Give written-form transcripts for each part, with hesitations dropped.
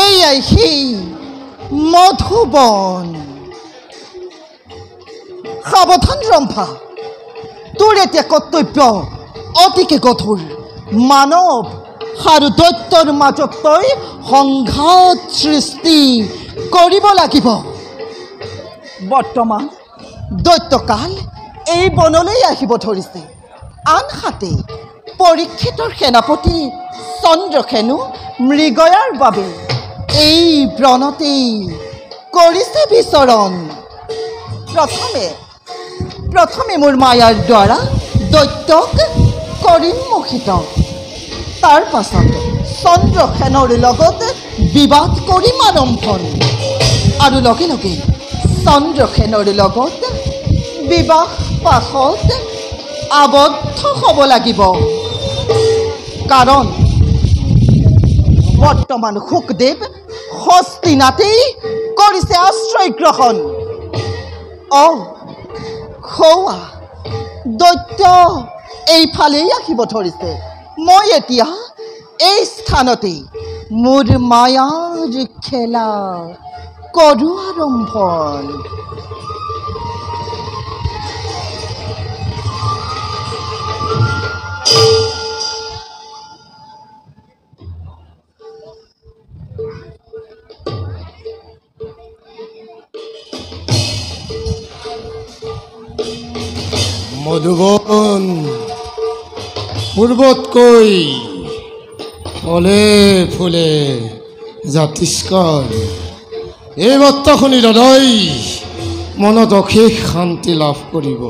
এইয়াই সেই মধুবন। সাৱধান ৰম্ভা, তোৰ এতিয়া কৰ্তব্য অতিকে গধুৰ। মানৱ আৰু দৈত্যৰ মাজত তই সংঘাত সৃষ্টি কৰিব লাগিব। বৰ্তমান দৈত্যকাল এই বনলৈ আহিব ধৰিছে। আনহাতে পৰীক্ষিতৰ সেনাপতি চন্দ্ৰসেনো মৃগয়াৰ বাবে এই ব্ৰণতেই কৰিছে বিচৰণ। প্ৰথমে মোৰ মায়াৰ দ্বাৰা দৈত্যক কৰিম মোহিত। তাৰ পাছত চন্দ্ৰসেনৰ লগত বিবাদ কৰিম আৰম্ভণ, আৰু লগে লগে চন্দ্ৰসেনৰ লগত বিবাহ পাশত আবদ্ধ হ'ব লাগিব। কাৰণ বৰ্তমান শুকদেৱ হস্তিনাতেই কৰিছে আশ্ৰয় গ্ৰহণ। খোৱা দৈত্য এইফালেই আহিব ধৰিছে। মই এতিয়া এই স্থানতেই মোৰ মায়াৰ খেলা কৰোঁ আৰম্ভণ। মধুবন পূৰ্বতকৈ ফলে ফুলে জাতিষ্কাৰ। এই বাৰ্তা শুনি হৃদয় মনত অশেষ শান্তি লাভ কৰিব।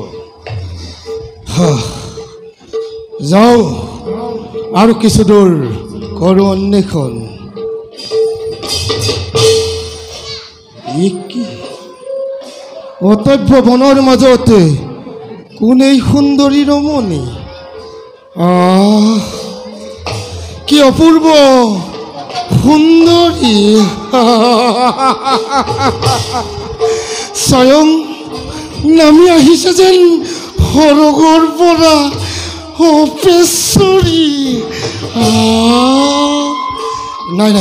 যাওঁ আৰু কিছু দূৰ কৰোঁ অন্বেষণ। অতভ্য বনৰ মাজতে কোন এই সুন্দৰী ৰমণী? কি অপূৰ্ব সুন্দৰী! স্বয়ং নামি আহিছে যেন সৰগৰ পৰা অপেশ্বৰী। নাই,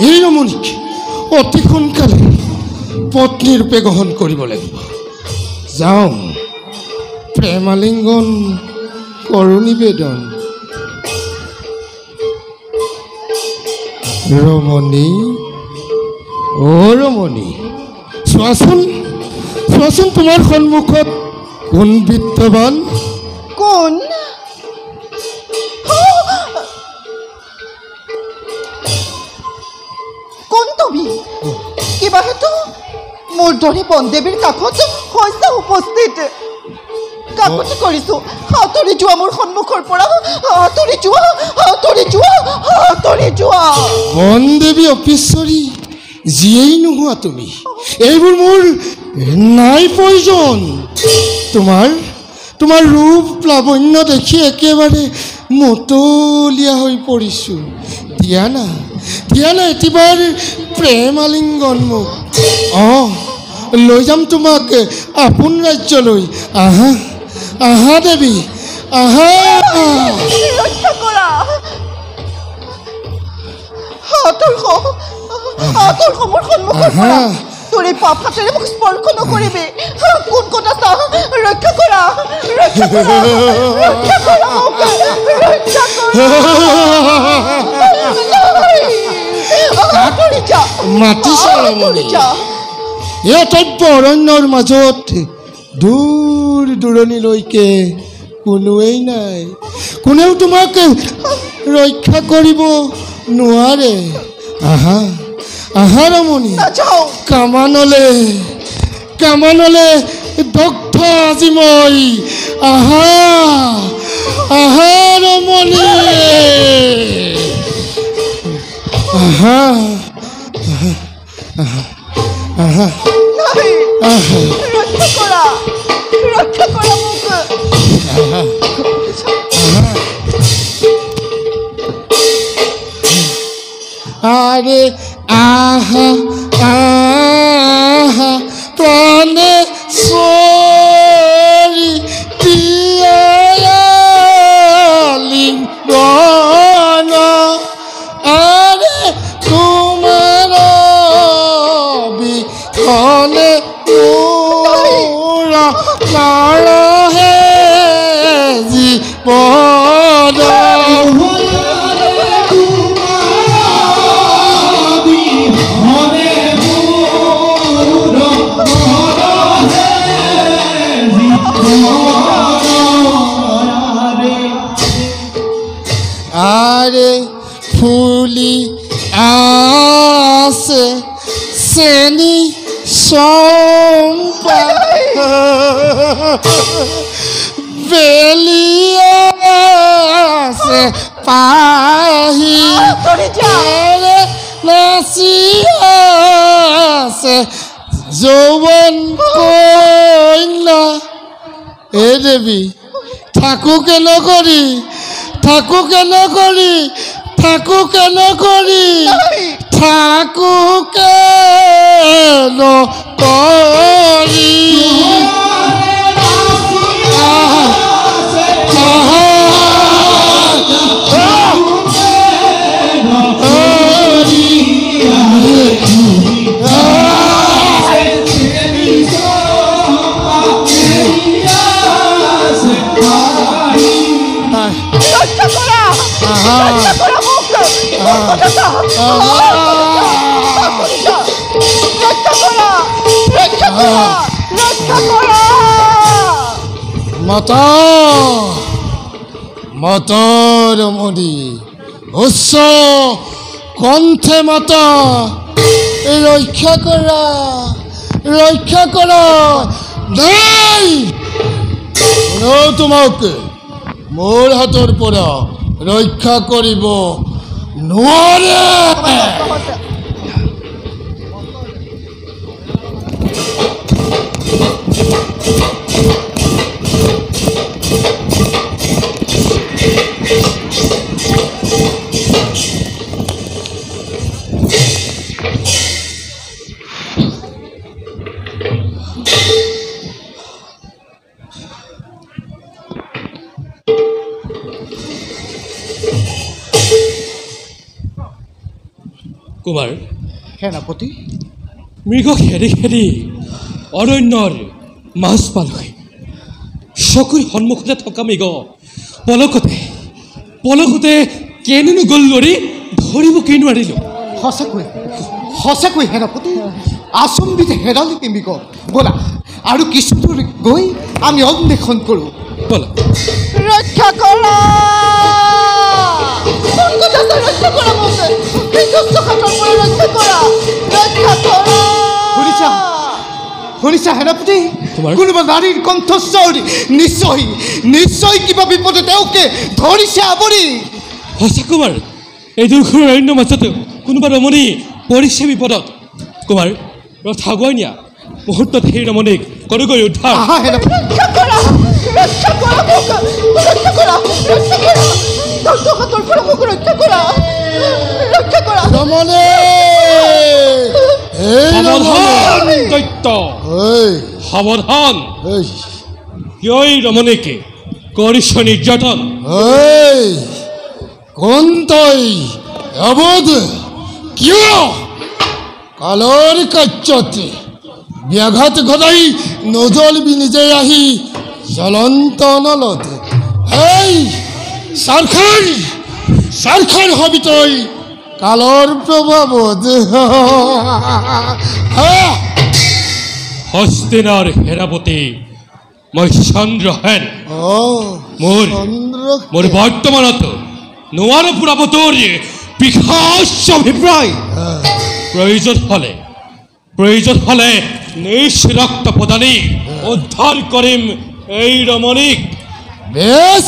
এই ৰমণীক অতি সোনকালে পত্নীৰূপে গ্ৰহণ কৰিব লাগিব। যাওঁ, প্ৰেমালিংগন কৰোঁ নিবেদন। ৰমণী, ৰমণী, চোৱাচোন তোমাৰ সন্মুখত কোন বিদ্যমান? কোন? কোন তুমি? কিবা হেতু মোৰ দৰে বনদেৱীৰ কাষত হৈছে উপস্থিত। কাকতি কৰিছো, আঁতৰি যোৱা মোৰ সন্মুখৰ পৰা। আঁতৰি যোৱা। বনদেৱী অপেশ্বৰী যিয়েই নোহোৱা তুমি, এইবোৰ মোৰ নাই প্ৰয়োজন। তোমাৰ ৰূপ লাৱণ্য দেখি একেবাৰে মতলীয়া হৈ পৰিছোঁ। দিয়া না এটিবাৰ প্ৰেম আলিংগন মোক। লৈ যাম তোমাক আপোন ৰাজ্যলৈ। আহা দেৱী, আহা। ৰক্ষা কৰা। আঁতৰ মোৰ সন্মুখৰ পৰা। তোৰ এই পাপ হাতেৰে মোক স্পৰ্শ নকৰিবি। কোন ক'ত আছা? ৰক্ষা কৰা। মাতিছে ৰমণী। এই অতব্য অৰণ্যৰ মাজত দূৰ দূৰণিলৈকে কোনোৱেই নাই। কোনেও তোমাক ৰক্ষা কৰিব নোৱাৰে। আহা ৰমণী, কামানলে দগ্ধ আজি মই। আহা ৰমণী, ৰক্ষা কৰা মোক। আৰে আহা প্ৰাণে সৰি পিয়ালিঙ্গন নৰহে জীৱন আৰে ফুলি আছে চেনি চম্পা বেলিয়ে আছে পাহি নাচি আছে যৌৱন কন্যা এ দেৱী থাকো কেন কৰি থাকো কেন কৰি থাকো কেন কৰি থাকো কেন কৰি মতৰ মদি উচ্চ কণ্ঠে মাতা ৰক্ষা কৰা নাই তোমাক মোৰ হাতৰ পৰা ৰক্ষা কৰিব নোৱাৰে কুমাৰ সেনাপতি মৃগ খেদি খেদি অৰণ্যৰ মাছ পালহি চকুৰ সন্মুখতে থকা মৃগ পলকতে কেনেনো গ'ল কৰি ধৰিবকে নোৱাৰিলোঁ সঁচাকৈ সেনাপতি আচম্বিত হেৰালিকে মৃগ ব'লা আৰু কিছু দূৰ গৈ আমি অন্বেষণ কৰোঁ ব'লা ৰক্ষা কৰা ৰক্ষা কৰা শুনিছা সেনাপতি কোনোবা নাৰীৰ কণ্ঠস্বৰ নিশ্চয় কিবা বিপদে তেওঁকে ধৰিছে আৱৰি সঁচা কুমাৰ এই দুৰ্ঘৰ অৰণ্য মাজতে কোনোবা ৰমণী পৰিছে বিপদত কুমাৰ ৰথ আগুৱাই নিয়া মুহূৰ্তত সেই ৰমণীক কৰুকৈ উদ্ধাৰ সাৱধান কিয় ৰমণীকে কৰিছ নিৰ্যাতন কোনতই অবোধ কিয় কালৰ কাৰ্যতে ব্যাঘাত ঘটাই নজ্বলবি নিজে আহি জ্বলন্ত নলতে এই চাৰখাৰ হবি তই কালৰ প্ৰভাৱত হস্তিনাৰ হেৰাপতি মই চন্দ্ৰহেন মোৰ বৰ্তমানত নোৱাৰো পুৰাব তোৰ বিখাস অভিপ্ৰায় প্ৰয়োজন হলে নিজ ৰক্ত প্ৰদানী উদ্ধাৰ কৰিম এই ৰমণীক বেশ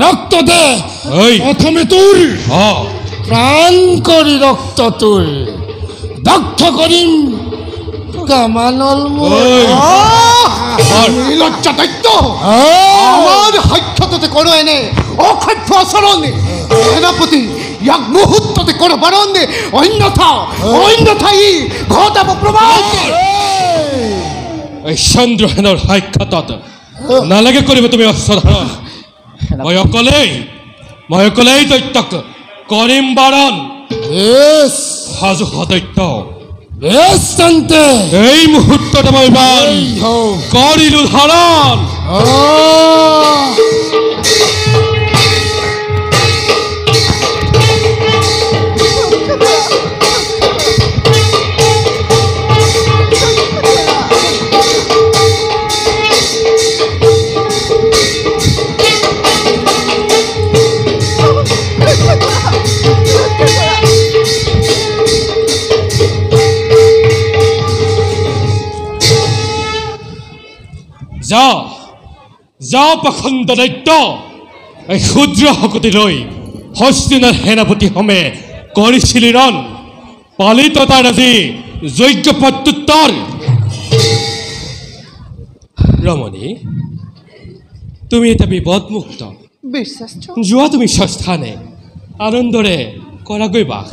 ৰক্ত দে প্ৰথমে তোৰ প্ৰাণ কৰি ৰক্ত তোৰ দগ্ধ কৰিম কামানল লজ্জা দৈত্য আমাৰ সাক্ষাততে কৰ এনে অসভ্য আচৰণ সেনাপতি ইয়াক মুহূৰ্ততে কৰ বাৰণ অন্যথা ই ঘটাব প্ৰমাণ এই চন্দ্ৰহেনৰ সাক্ষাতত নালাগে কৰিব তুমি অসাধাৰণ মই অকলেই দৈত্যক কৰিম বাৰণ সাজু দৈত্য বেস্তান্তে এই মুহূৰ্তত মই বান কৰিলো ধাৰণ যা পাখণ্ড দৈত্য এই ক্ষুদ্ৰ শকতি লৈ হস্তিনাৰ সেনাপতি সমেত কৰিছিলি ৰণ পালিত তাৰ আজি যোগ্য প্ৰত্যুত্তৰ ৰমণী তুমি এটা বিপদমুক্ত বীৰশ্ৰেষ্ঠ যোৱা তুমি স্বস্থানে আনন্দৰে কৰাগৈ বাস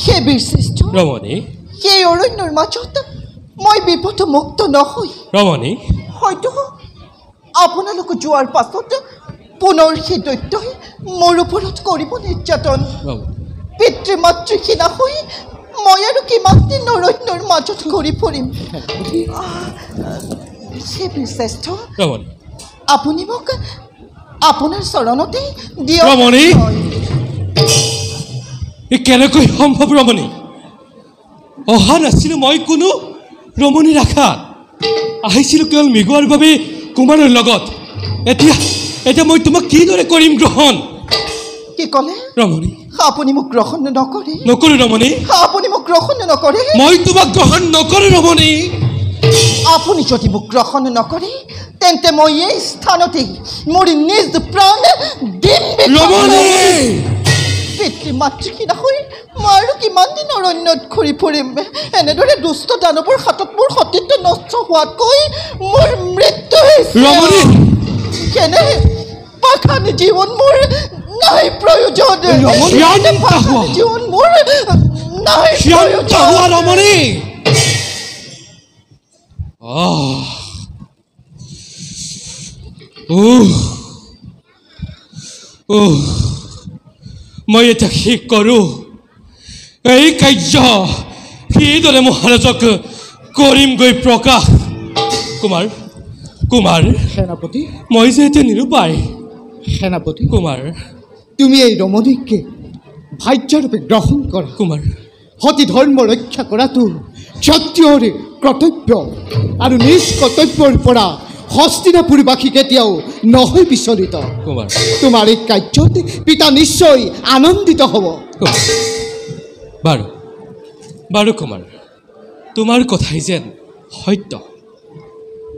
হে বীৰশ্ৰেষ্ঠ ৰমণী সেই অৰণ্যৰ মাজত মই বিপদমুক্ত নহয় ৰমণী হয়তো আপোনালোক যোৱাৰ পাছত পুনৰ সেই দৈত্যই মোৰ ওপৰত কৰিব নিৰ্যাতন পিতৃ মাতৃহীনা হৈ মই আৰু কিমান দিন অৰণ্যৰ মাজত ঘূৰি ফুৰিম সেই বীৰশ্ৰেষ্ঠ ৰমণী আপুনি মোক আপোনাৰ চৰণতে দিয়ক ৰমণী ই কেনেকৈ সম্ভৱ ৰমণী অহা নাছিলোঁ মই কোনো ৰমণীৰ আশাত আহিছিলোঁ কেৱল মৃগৰ বাবে কুমাৰৰ লগত এতিয়া মই তোমাক কিদৰে কৰিম গ্ৰহণ কি ক'লে ৰমণী আপুনি মোক গ্ৰহণ নকৰে নকৰোঁ ৰমণী আপুনি মোক গ্ৰহণ নকৰে মই তোমাক গ্ৰহণ নকৰোঁ ৰমণী আপুনি যদি মোক গ্ৰহণ নকৰে তেন্তে মই এই স্থানতেই মোৰ নিজ প্ৰাণ দিম ৰমণী পিতৃ মাতৃহীনা হৈ মই আৰু কিমান দিন অৰণ্যত ঘূৰি ফুৰিম এনেদৰে দুষ্ট দানৱৰ হাতত মোৰ সতীত্ব নষ্ট হোৱাতকৈ মোৰ মৃত্যু ৰমণী কেনে পাখান জীৱন মোৰ নাই প্ৰয়োজন জীৱন মোৰ নাই প্ৰয়োজন ৰমণী মই এতিয়া শেষ কৰোঁ এই কাৰ্য সেইদৰে মহাৰাজক কৰিমগৈ প্ৰকাশ কুমাৰ সেনাপতি মই যে এতিয়া নিৰুপায় সেনাপতি কুমাৰ তুমি এই ৰমণীকে ভাৰ্যাৰূপে গ্ৰহণ কৰা কুমাৰ সতী ধৰ্ম ৰক্ষা কৰাটো ক্ষত্ৰিয়ৰ কৰ্তব্য আৰু নিজ কৰ্তব্যৰ পৰা হস্তিনাপুৰবাসী কেতিয়াও নহয় বিচলিত কুমাৰ তোমাৰ এই কাৰ্যত পিতা নিশ্চয় আনন্দিত হ'ব বাৰু কুমাৰ তোমাৰ কথাই যেন সত্য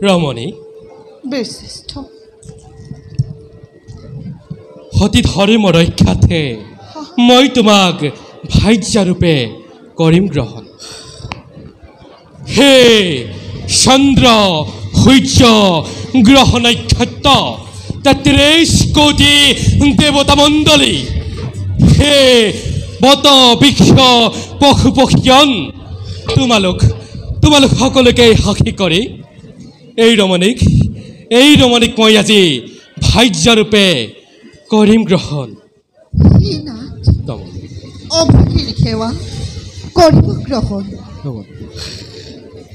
ৰমণী বীৰশ্ৰেষ্ঠ সতী ধৰ্ম ৰক্ষাতে মই তোমাক ভাৰ্যাৰূপে কৰিম গ্ৰহণ হে চন্দ্ৰ সূৰ্য গ্ৰহ নক্ষত্ৰ 33 কোটি দেৱতা মণ্ডলী হে বত বৃক্ষ পশু পক্ষীগণ তোমালোক সকলোকে সাক্ষী কৰি এই ৰমণীক মই আজি ভাৰ্যাৰূপে কৰিম গ্ৰহণ অভীৰ সেৱা কৰিব গ্ৰহণ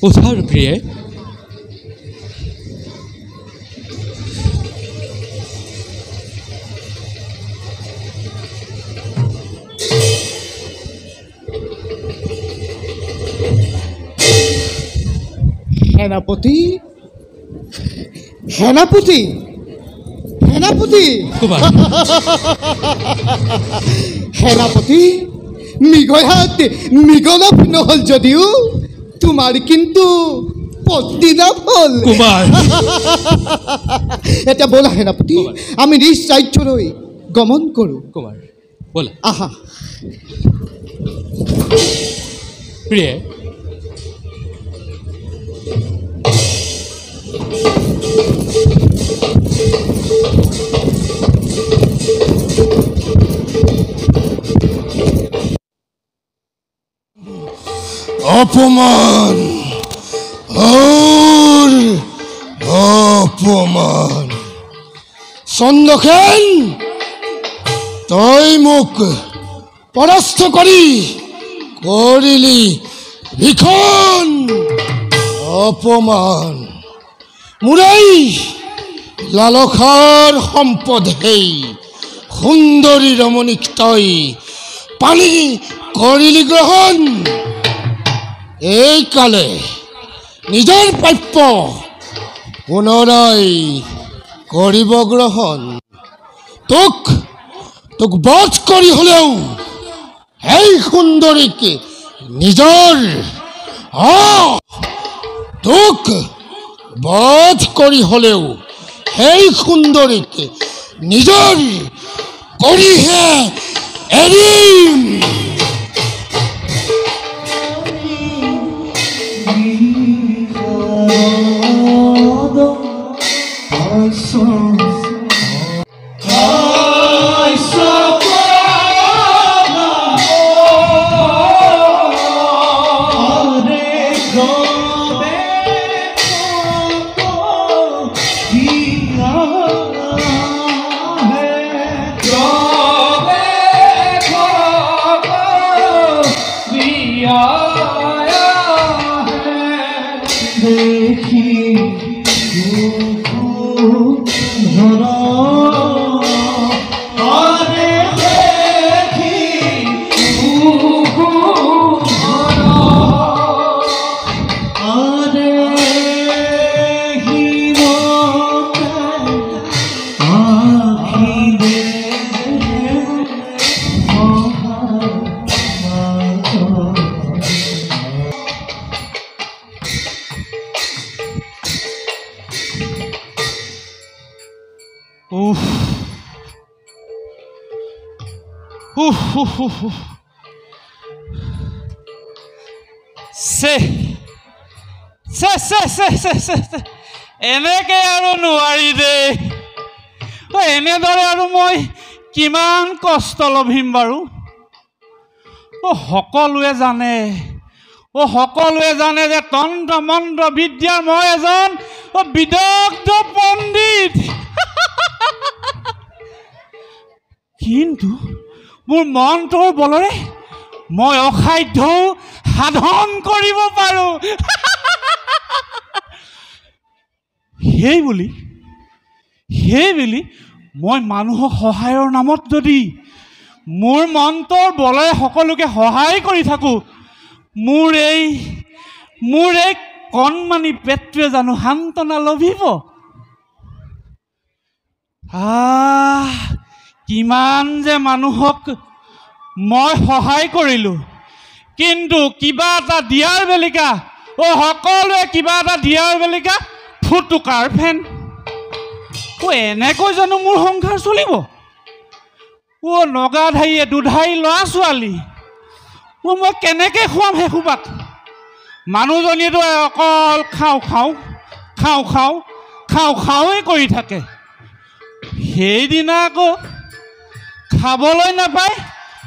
উঠাৰ প্ৰিয়ে সেনাপতি সেনাপতি মৃগয়াত মৃগলাভ নহ'ল যদিও তোমাৰ কিন্তু পত্নী লাভ হ'ল কুমাৰ এতিয়া ব'লা সেনাপতি আমি নিজ ৰাজ্যলৈ গমন কৰোঁ কুমাৰ ব'লা আহা প্ৰিয়ে অপমান অপমান চন্দ্ৰসেন তই মোক পৰাস্ত কৰিলি ভীষণ অপমান মোৰেই লালসাৰ সম্পদ হেই সুন্দৰী ৰমণীক তই পানী কৰিলি গ্ৰহণ এই কালে নিজৰ প্ৰাপ্য পুনৰাই কৰিব গ্ৰহণ তোক বধ কৰি হ'লেও সেই সুন্দৰীক নিজৰ তোক বধ কৰি হ'লেও সেই সুন্দৰীক নিজৰ কৰিহে এৰিম এনেকে আৰু নোৱাৰি দেই এনেদৰে আৰু মই কিমান কষ্ট লভিম বাৰু সকলোৱে জানে যে তন্ত্ৰ মন্ত্ৰ বিদ্যাৰ মই এজন বিদগ্ধ পণ্ডিত কিন্তু মোৰ মন্ত্ৰৰ বলৰে মই অসাধ্যও সাধন কৰিব পাৰোঁ সেই বুলি মই মানুহক সহায়ৰ নামত যদি মোৰ মন্ত্ৰৰ বলৰে সকলোকে সহায় কৰি থাকোঁ মোৰ এই কণমানি পেটটোৱে জানো সান্তনা লভিব কিমান যে মানুহক মই সহায় কৰিলোঁ কিন্তু কিবা এটা দিয়াৰ বেলিকা সকলোৱে কিবা এটা দিয়াৰ বেলিকা ফুটুকাৰ ফেন এনেকৈ জানো মোৰ সংসাৰ চলিব নগাধাৰীয়ে দুধাৰী ল'ৰা ছোৱালী মই কেনেকৈ খুৱাম সেইসোপাক মানুহজনীয়েতো অকল খাওঁ কৰি থাকে সেইদিনা আকৌ খাবলৈ নাপায়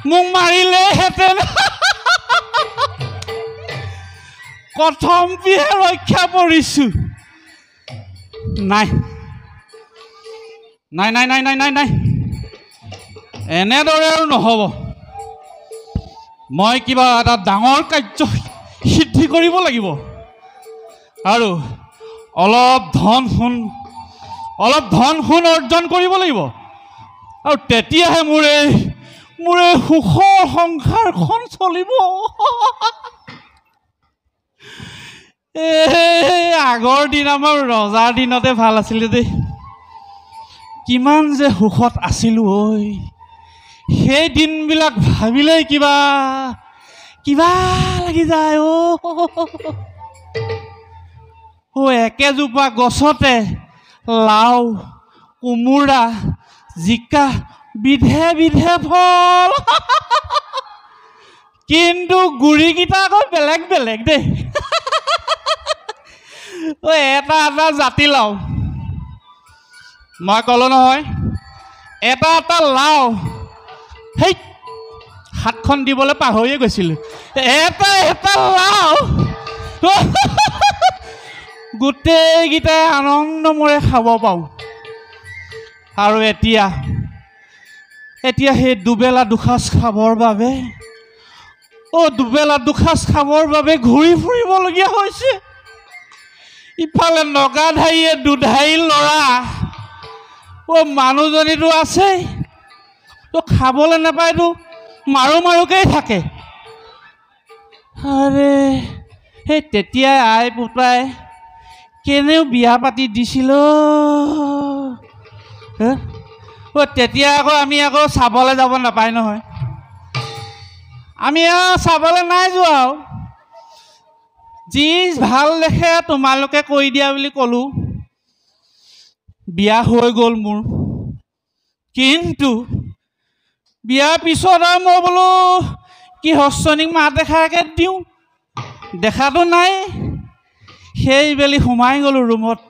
মোক মাৰিলেহেঁতেন প্ৰথম পিহে ৰক্ষা পৰিছোঁ নাই এনেদৰে আৰু নহ'ব মই কিবা এটা ডাঙৰ কাৰ্য সিদ্ধি কৰিব লাগিব আৰু অলপ ধন সোণ অৰ্জন কৰিব লাগিব আৰু তেতিয়াহে মোৰ এই সুখৰ সংসাৰখন চলিব আগৰ দিন আমাৰ ৰজাৰ দিনতে ভাল আছিলে দেই কিমান যে সুখত আছিলোঁ সেই দিনবিলাক ভাবিলেই কিবা লাগি যায় একেজোপা গছতে লাও কোমোৰা জিকা বিধে ফল কিন্তু গুৰিকেইটা আকৌ বেলেগ দেই এটা জাতিলাও মই ক'লো নহয় এটা লাও সেই হাতখন দিবলৈ পাহৰিয়ে গৈছিলোঁ এটা লাও গোটেইকেইটাই আনন্দমৰে খাব পাওঁ আৰু এতিয়া সেই দুবেলা দুসাঁজ খাবৰ বাবে দুবেলা দুসাঁজ খাবৰ বাবে ঘূৰি ফুৰিবলগীয়া হৈছে। ইফালে নগাধাৰীয়ে দুধাৰী ল'ৰা, মানুহজনীতো আছেই, খাবলৈ নাপায়তো মাৰোকেই থাকে। আৰে সেই তেতিয়াই আই পুতাই কেনেও বিয়া পাতি দিছিল। তেতিয়া আমি চাবলৈ যাব নাপায় নহয়। আমি চাবলৈ নাই যোৱা আৰু যি ভাল দেখে তোমালোকে কৰি দিয়া বুলি ক'লোঁ। বিয়া হৈ গ'ল মোৰ, কিন্তু বিয়াৰ পিছত আৰু মই বোলো কি হস্তনীক মাত দেখাকৈ দিওঁ, দেখাটো নাই। সেইবেলি সোমাই গ'লোঁ ৰুমত।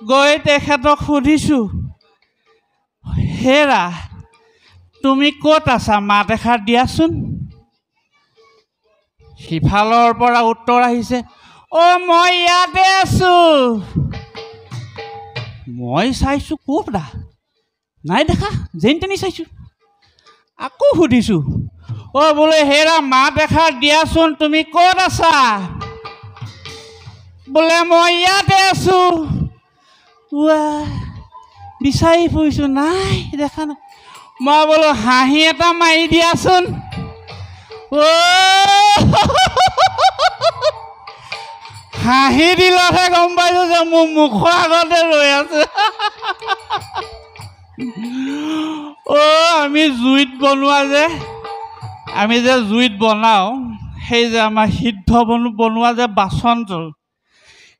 গৈ তেখেতক সুধিছোঁ, হেৰা তুমি ক'ত আছা, মাত এষাৰ দিয়াচোন। সিফালৰ পৰা উত্তৰ আহিছে, মই ইয়াতে আছোঁ। মই চাইছোঁ ক'ত নাই দেখা, যেনি তেনি চাইছোঁ। আকৌ সুধিছোঁ, বোলে হেৰা মাত এষাৰ দিয়াচোন, তুমি ক'ত আছা? বোলে মই ইয়াতে আছোঁ। বিচাৰি ফুৰিছোঁ, নাই দেখা নাই। মই বোলো হাঁহি এটা মাৰি দিয়াচোন। হাঁহি দিলতহে গম পাইছোঁ যে মোৰ মুখৰ আগতে ৰৈ আছে। আমি জুইত বনোৱা যে, আমি যে জুইত বনাওঁ, সেই যে আমাৰ সিদ্ধ বনোৱা যে বাচনটো,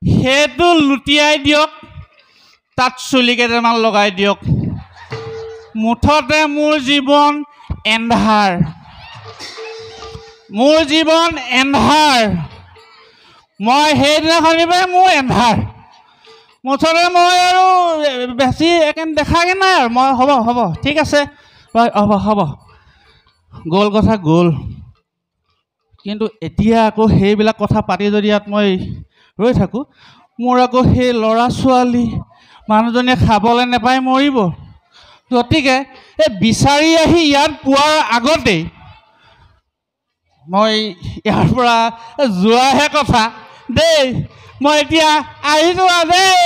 সেইটো লুটিয়াই দিয়ক, তাত চুলি কেইটামান লগাই দিয়ক। মুঠতে মোৰ জীৱন এন্ধাৰ, মোৰ জীৱন এন্ধাৰ। মই সেইদিনাখনিৰ পৰাই মোৰ এন্ধাৰ। মুঠতে মই আৰু বেছি দেখাগৈ নাই আৰু। মই হ'ব ঠিক আছে, হ'ব গ'ল কথা গ'ল। কিন্তু এতিয়া আকৌ সেইবিলাক কথা পাতি যদি ইয়াত মই ৰৈ থাকোঁ, মোৰ আকৌ সেই ল'ৰা ছোৱালী মানুহজনীয়ে খাবলৈ নাপাই মৰিব। গতিকে বিচাৰি আহি ইয়াত পোৱাৰ আগতেই মই ইয়াৰ পৰা যোৱাহে কথা দেই। মই এতিয়া আহিছোঁ দেই।